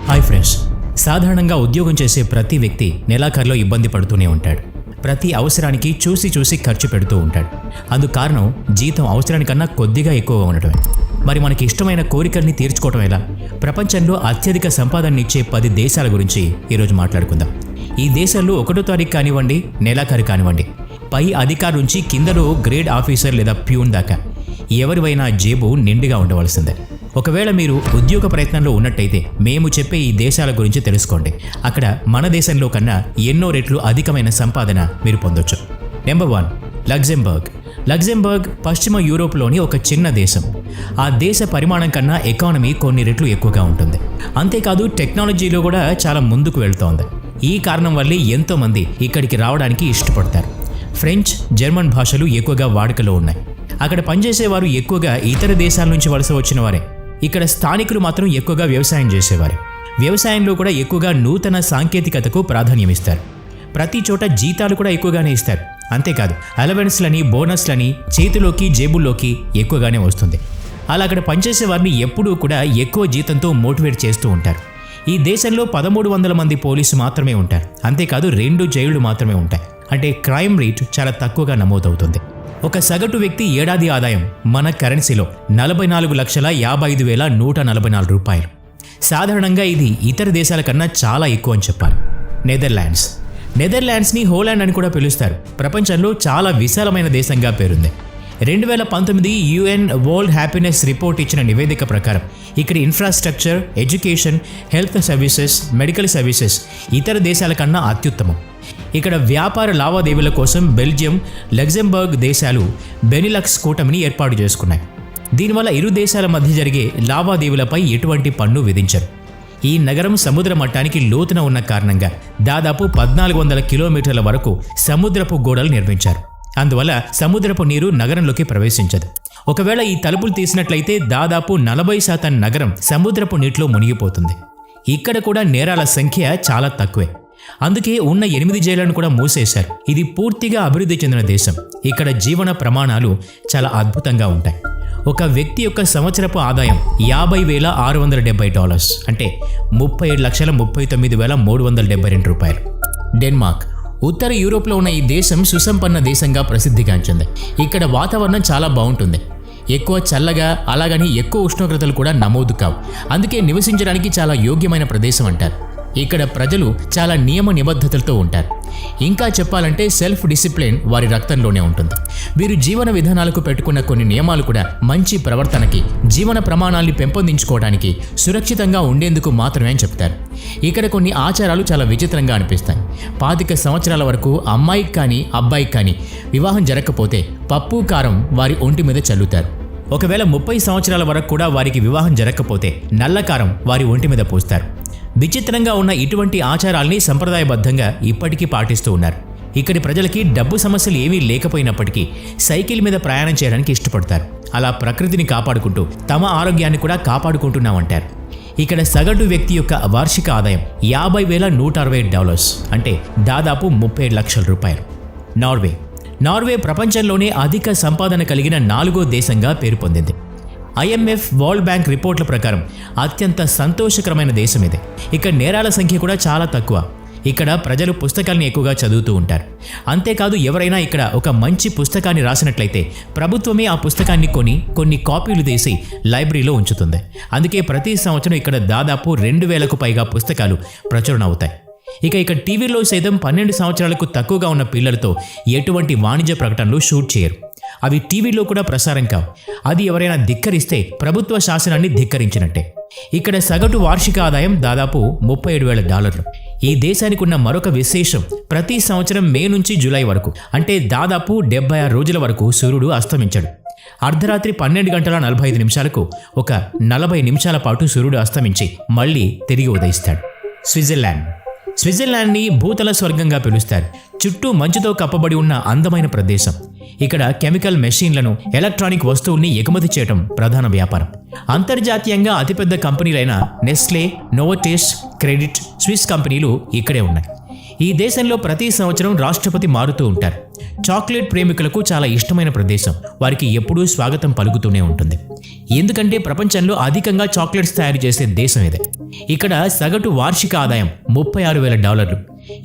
Hi friends, సాధారణంగా ఉద్యోగం చేసే ప్రతి వ్యక్తి నెలాఖరులో ఇబ్బంది పడుతూనే ఉంటాడు. ప్రతి అవసరానికి చూసి ఖర్చు పెడుతూ ఉంటాడు. అందుకు కారణం జీతం అవసరానికన్నా కొద్దిగా ఎక్కువగా ఉండటమే. మరి మనకి ఇష్టమైన కోరికల్ని తీర్చుకోవటం ఎలా? ప్రపంచంలో అత్యధిక సంపాదననిచ్చే 10 దేశాల గురించి ఈరోజు మాట్లాడుకుందాం. ఈ దేశాల్లో 1వ తారీఖు కానివ్వండి, నెలాఖరు కానివ్వండి, పై అధికారి నుంచి కిందలో గ్రేడ్ ఆఫీసర్ లేదా ప్యూన్ దాకా ఎవరివైనా జేబు నిండుగా ఉండవలసిందే. ఒకవేళ మీరు ఉద్యోగ ప్రయత్నంలో ఉన్నట్టయితే మేము చెప్పే ఈ దేశాల గురించి తెలుసుకోండి. అక్కడ మన దేశంలో కన్నా ఎన్నో రెట్లు అధికమైన సంపాదన మీరు పొందొచ్చు. Number 1, Luxembourg. లగ్జెంబర్గ్ పశ్చిమ యూరోప్లోని ఒక చిన్న దేశం. ఆ దేశ పరిమాణం కన్నా ఎకానమీ కొన్ని రెట్లు ఎక్కువగా ఉంటుంది. అంతేకాదు టెక్నాలజీలో కూడా చాలా ముందుకు వెళ్తోంది. ఈ కారణం వల్లే ఎంతోమంది ఇక్కడికి రావడానికి ఇష్టపడతారు. ఫ్రెంచ్, జర్మన్ భాషలు ఎక్కువగా వాడుకలో ఉన్నాయి. అక్కడ పనిచేసేవారు ఎక్కువగా ఇతర దేశాల నుంచి వలస వచ్చిన వారే. ఇక్కడ స్థానికులు మాత్రం ఎక్కువగా వ్యవసాయం చేసేవారు. వ్యవసాయంలో కూడా ఎక్కువగా నూతన సాంకేతికతకు ప్రాధాన్యం ఇస్తారు. ప్రతి చోట జీతాలు కూడా ఎక్కువగానే ఇస్తారు. అంతేకాదు అలవెన్స్లని, బోనస్లని చేతిలోకి జేబుల్లోకి ఎక్కువగానే వస్తుంది. అలా అక్కడ పనిచేసే వారిని ఎప్పుడూ కూడా ఎక్కువ జీతంతో మోటివేట్ చేస్తూ ఉంటారు. ఈ దేశంలో 1300 మంది పోలీసు మాత్రమే ఉంటారు. అంతేకాదు 2 జైళ్లు మాత్రమే ఉంటాయి. అంటే క్రైమ్ రేట్ చాలా తక్కువగా నమోదవుతుంది. ఒక సగటు వ్యక్తి ఏడాది ఆదాయం మన కరెన్సీలో 44,55,144 రూపాయలు. సాధారణంగా ఇది ఇతర దేశాల కన్నా చాలా ఎక్కువ అని చెప్పాలి. నెదర్లాండ్స్. నెదర్లాండ్స్ని హోలాండ్ అని కూడా పిలుస్తారు. ప్రపంచంలో చాలా విశాలమైన దేశంగా పేరుంది. 2019 యుఎన్ వరల్డ్ హ్యాపీనెస్ రిపోర్ట్ ఇచ్చిన నివేదిక ప్రకారం ఇక్కడ infrastructure, education, health services, medical services ఇతర దేశాల కన్నా అత్యుత్తమం. ఇక్కడ వ్యాపార లావాదేవీల కోసం బెల్జియం, లగ్జెంబర్గ్ దేశాలు బెనిలక్స్ కూటమిని ఏర్పాటు చేసుకున్నాయి. దీనివల్ల ఇరు దేశాల మధ్య జరిగే లావాదేవీలపై ఎటువంటి పన్ను విధించరు. ఈ నగరం సముద్ర మట్టానికి లోతున ఉన్న కారణంగా దాదాపు 1400 కిలోమీటర్ల వరకు సముద్రపు గోడలు నిర్మించారు. అందువల్ల సముద్రపు నీరు నగరంలోకి ప్రవేశించదు. ఒకవేళ ఈ తలుపులు తీసినట్లయితే దాదాపు 40% నగరం సముద్రపు నీటిలో మునిగిపోతుంది. ఇక్కడ కూడా నేరాల సంఖ్య చాలా తక్కువే. అందుకే ఉన్న 8 జైళ్లను కూడా మూసేశారు. ఇది పూర్తిగా అభివృద్ధి చెందిన దేశం. ఇక్కడ జీవన ప్రమాణాలు చాలా అద్భుతంగా ఉంటాయి. ఒక వ్యక్తి యొక్క సంవత్సరపు ఆదాయం $50,670, అంటే $37,39,372 రూపాయలు. డెన్మార్క్. ఉత్తర యూరోప్లో ఉన్న ఈ దేశం సుసంపన్న దేశంగా ప్రసిద్ధిగాంచింది. ఇక్కడ వాతావరణం చాలా బాగుంటుంది. ఎక్కువ చల్లగా, అలాగని ఎక్కువ ఉష్ణోగ్రతలు కూడా నమోదు కావు. అందుకే నివసించడానికి చాలా యోగ్యమైన ప్రదేశం అంటారు. ఇక్కడ ప్రజలు చాలా నియమ నిబద్ధతలతో ఉంటారు. ఇంకా చెప్పాలంటే సెల్ఫ్ డిసిప్లిన్ వారి రక్తంలోనే ఉంటుంది. వీరు జీవన విధానాలకు పెట్టుకున్న కొన్ని నియమాలు కూడా మంచి ప్రవర్తనకి, జీవన ప్రమాణాల్ని పెంపొందించుకోవడానికి, సురక్షితంగా ఉండేందుకు మాత్రమే అని చెప్తారు. ఇక్కడ కొన్ని ఆచారాలు చాలా విచిత్రంగా అనిపిస్తాయి. 25 సంవత్సరాల వరకు అమ్మాయికి కానీ అబ్బాయికి కానీ వివాహం జరగకపోతే పప్పు, కారం వారి ఒంటి మీద చల్లుతారు. ఒకవేళ 30 సంవత్సరాల వరకు కూడా వారికి వివాహం జరగకపోతే నల్లకారం వారి ఒంటి మీద పూస్తారు. విచిత్రంగా ఉన్న ఇటువంటి ఆచారాల్ని సంప్రదాయబద్ధంగా ఇప్పటికీ పాటిస్తూ ఉన్నారు. ఇక్కడి ప్రజలకి డబ్బు సమస్యలు ఏమీ లేకపోయినప్పటికీ సైకిల్ మీద ప్రయాణం చేయడానికి ఇష్టపడతారు. అలా ప్రకృతిని కాపాడుకుంటూ తమ ఆరోగ్యాన్ని కూడా కాపాడుకుంటున్నామంటారు. ఇక్కడ సగటు వ్యక్తి యొక్క వార్షిక ఆదాయం $50,167, అంటే దాదాపు 37 లక్షల రూపాయలు. నార్వే. నార్వే ప్రపంచంలోనే అధిక సంపాదన కలిగిన 4వ దేశంగా పేరు పొందింది. IMF, వరల్డ్ బ్యాంక్ రిపోర్ట్ల ప్రకారం అత్యంత సంతోషకరమైన దేశం ఇది. ఇక్కడ నేరాల సంఖ్య కూడా చాలా తక్కువ. ఇక్కడ ప్రజలు పుస్తకాలను ఎక్కువగా చదువుతూ ఉంటారు. అంతేకాదు ఎవరైనా ఇక్కడ ఒక మంచి పుస్తకాన్ని రాసినట్లయితే ప్రభుత్వమే ఆ పుస్తకాన్ని కొన్ని కాపీలు తీసి లైబ్రరీలో ఉంచుతుంది. అందుకే ప్రతి సంవత్సరం ఇక్కడ దాదాపు 2000కు పైగా పుస్తకాలు ప్రచురణ అవుతాయి. ఇక్కడ టీవీలో సైతం 12 సంవత్సరాలకు తక్కువగా ఉన్న పిల్లలతో ఎటువంటి వాణిజ్య ప్రకటనలు షూట్ చేయరు. అవి టీవీలో కూడా ప్రసారం కావు. అది ఎవరైనా ధిక్కరిస్తే ప్రభుత్వ శాసనాన్ని ధిక్కరించినట్టే. ఇక్కడ సగటు వార్షిక ఆదాయం దాదాపు $37,000. ఈ దేశానికి ఉన్న మరొక విశేషం, ప్రతి సంవత్సరం మే నుంచి జూలై వరకు, అంటే దాదాపు 76 రోజుల వరకు సూర్యుడు అస్తమించడు. అర్ధరాత్రి 12:45 ఒక 40 నిమిషాల పాటు సూర్యుడు అస్తమించి మళ్ళీ తిరిగి ఉదయిస్తాడు. స్విట్జర్లాండ్. స్విట్జర్లాండ్ని భూతల స్వర్గంగా పిలుస్తారు. చుట్టూ మంచుతో కప్పబడి ఉన్న అందమైన ప్రదేశం. ఇక్కడ కెమికల్ మెషీన్లను, ఎలక్ట్రానిక్ వస్తువుల్ని ఎగుమతి చేయడం ప్రధాన వ్యాపారం. అంతర్జాతీయంగా అతిపెద్ద కంపెనీలైన నెస్లే, నోవోటెస్, క్రెడిట్, స్విస్ కంపెనీలు ఇక్కడే ఉన్నాయి. ఈ దేశంలో ప్రతి సంవత్సరం రాష్ట్రపతి మారుతూ ఉంటారు. చాక్లెట్ ప్రేమికులకు చాలా ఇష్టమైన ప్రదేశం. వారికి ఎప్పుడూ స్వాగతం పలుకుతూనే ఉంటుంది. ఎందుకంటే ప్రపంచంలో అధికంగా చాక్లెట్స్ తయారు చేసే దేశం ఇదే. ఇక్కడ సగటు వార్షిక ఆదాయం $36,000.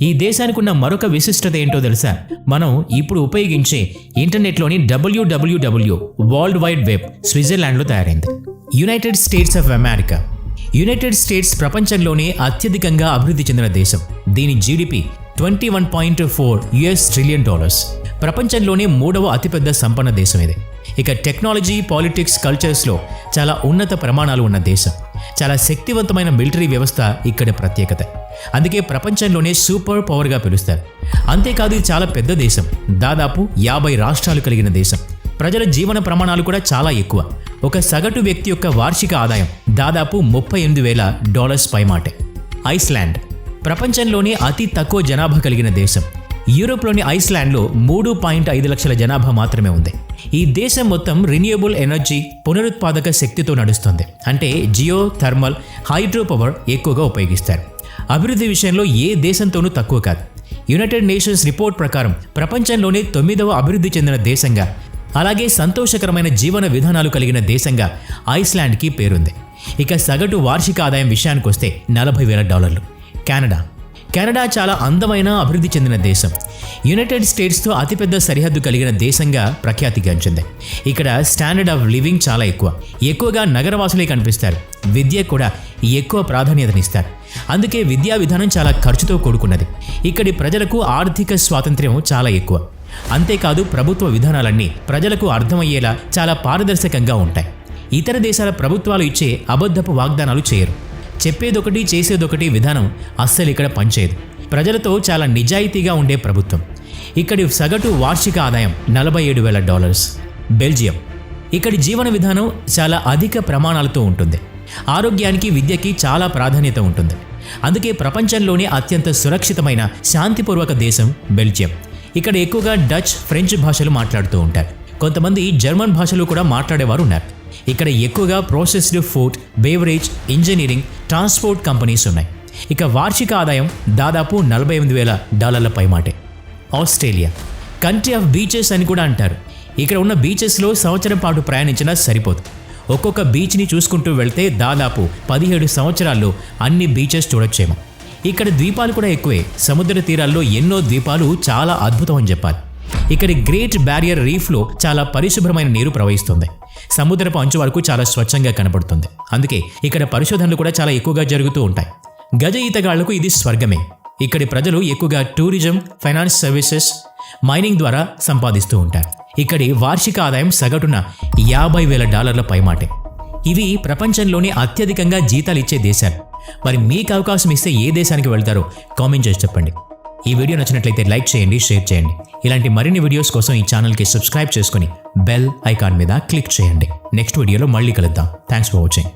ఈ దేశానికి ఉన్న మరొక విశిష్టత ఏంటో తెలుసా? మనం ఇప్పుడు ఉపయోగించే ఇంటర్నెట్లోని www వరల్డ్ వైడ్ వెబ్ స్విట్జర్లాండ్లో తయారైంది. United states of America. United states ప్రపంచంలోనే అత్యధికంగా అభివృద్ధి చెందిన దేశం. దీని జీడిపి $21.4 ట్రిలియన్. ప్రపంచంలోనే 3వ అతిపెద్ద సంపన్న దేశం ఇది. ఇక టెక్నాలజీ, పాలిటిక్స్, కల్చర్స్లో చాలా ఉన్నత ప్రమాణాలు ఉన్న దేశం. చాలా శక్తివంతమైన మిలిటరీ వ్యవస్థ ఇక్కడి ప్రత్యేకత. అందుకే ప్రపంచంలోనే సూపర్ పవర్గా పిలుస్తారు. అంతేకాదు ఇది చాలా పెద్ద దేశం. దాదాపు 50 రాష్ట్రాలు కలిగిన దేశం. ప్రజల జీవన ప్రమాణాలు కూడా చాలా ఎక్కువ. ఒక సగటు వ్యక్తి యొక్క వార్షిక ఆదాయం దాదాపు $38,000 పైమాటే. ఐస్లాండ్. ప్రపంచంలోనే అతి తక్కువ జనాభా కలిగిన దేశం. యూరోప్లోని ఐస్లాండ్లో 3.5 లక్షల జనాభా మాత్రమే ఉంది. ఈ దేశం మొత్తం రిన్యూవబుల్ ఎనర్జీ, పునరుత్పాదక శక్తితో నడుస్తుంది. అంటే జియో థర్మల్, హైడ్రో పవర్ ఎక్కువగా ఉపయోగిస్తారు. అభివృద్ధి విషయంలో ఏ దేశంతోనూ తక్కువ కాదు. యునైటెడ్ నేషన్స్ రిపోర్ట్ ప్రకారం ప్రపంచంలోనే 9వ అభివృద్ధి చెందిన దేశంగా, అలాగే సంతోషకరమైన జీవన విధానాలు కలిగిన దేశంగా ఐస్లాండ్కి పేరుంది. ఇక సగటు వార్షిక ఆదాయం విషయానికి వస్తే $40,000. కెనడా. కెనడా చాలా అందమైన అభివృద్ధి చెందిన దేశం. యునైటెడ్ స్టేట్స్తో అతిపెద్ద సరిహద్దు కలిగిన దేశంగా ప్రఖ్యాతిగాంచింది. ఇక్కడ స్టాండర్డ్ ఆఫ్ లివింగ్ చాలా ఎక్కువగా నగరవాసులే కనిపిస్తారు. విద్య కూడా ఎక్కువ ప్రాధాన్యతనిస్తారు. అందుకే విద్యా విధానం చాలా ఖర్చుతో కూడుకున్నది. ఇక్కడి ప్రజలకు ఆర్థిక స్వాతంత్ర్యం చాలా ఎక్కువ. అంతేకాదు ప్రభుత్వ విధానాలన్నీ ప్రజలకు అర్థమయ్యేలా చాలా పారదర్శకంగా ఉంటాయి. ఇతర దేశాల ప్రభుత్వాలు ఇచ్చే అబద్ధపు వాగ్దానాలు చేయరు. చెప్పేదొకటి చేసేదొకటి విధానం అస్సలు ఇక్కడ పనిచేయదు. ప్రజలతో చాలా నిజాయితీగా ఉండే ప్రభుత్వం. ఇక్కడి సగటు వార్షిక ఆదాయం $47,000. బెల్జియం. ఇక్కడి జీవన విధానం చాలా అధిక ప్రమాణాలతో ఉంటుంది. ఆరోగ్యానికి, విద్యకి చాలా ప్రాధాన్యత ఉంటుంది. అందుకే ప్రపంచంలోనే అత్యంత సురక్షితమైన శాంతిపూర్వక దేశం బెల్జియం. ఇక్కడ ఎక్కువగా డచ్, ఫ్రెంచ్ భాషలు మాట్లాడుతూ ఉంటారు. కొంతమంది జర్మన్ భాషలు కూడా మాట్లాడేవారు ఉన్నారు. ఇక్కడ ఎక్కువగా processed food, beverage, engineering, transport companies ఉన్నాయి. ఇక వార్షిక ఆదాయం దాదాపు $48,000 పైమాటే. ఆస్ట్రేలియా. కంట్రీ ఆఫ్ బీచెస్ అని కూడా అంటారు. ఇక్కడ ఉన్న బీచెస్లో సంవత్సరం పాటు ప్రయాణించినా సరిపోదు. ఒక్కొక్క బీచ్ని చూసుకుంటూ వెళ్తే దాదాపు 17 సంవత్సరాల్లో అన్ని బీచెస్ చూడొచ్చేమో. ఇక్కడ ద్వీపాలు కూడా ఎక్కువే. సముద్ర తీరాల్లో ఎన్నో ద్వీపాలు చాలా అద్భుతం అని చెప్పాలి. ఇక్కడి గ్రేట్ బ్యారియర్ రీఫ్లో చాలా పరిశుభ్రమైన నీరు ప్రవహిస్తుంది. సముద్రపు అంచు వరకు చాలా స్వచ్ఛంగా కనబడుతుంది. అందుకే ఇక్కడ పరిశోధనలు కూడా చాలా ఎక్కువగా జరుగుతూ ఉంటాయి. గజ ఈతగాళ్లకు ఇది స్వర్గమే. ఇక్కడి ప్రజలు ఎక్కువగా టూరిజం, ఫైనాన్స్ సర్వీసెస్, మైనింగ్ ద్వారా సంపాదిస్తూ ఉంటారు. ఇక్కడి వార్షిక ఆదాయం సగటున $50,000 పైమాటే. ఇవి ప్రపంచంలోనే అత్యధికంగా జీతాలు ఇచ్చే దేశాలు. మరి మీకు అవకాశం ఇస్తే ఏ దేశానికి వెళ్తారో కామెంట్ చేసి చెప్పండి. ఈ వీడియో నచ్చినట్లయితే లైక్ చేయండి, షేర్ చేయండి. ఇలాంటి మరిన్ని వీడియోస్ కోసం ఈ ఛానల్కి సబ్స్క్రైబ్ చేసుకొని బెల్ ఐకాన్ మీద క్లిక్ చేయండి. నెక్స్ట్ వీడియోలో మళ్ళీ కలుద్దాం. Thanks for watching.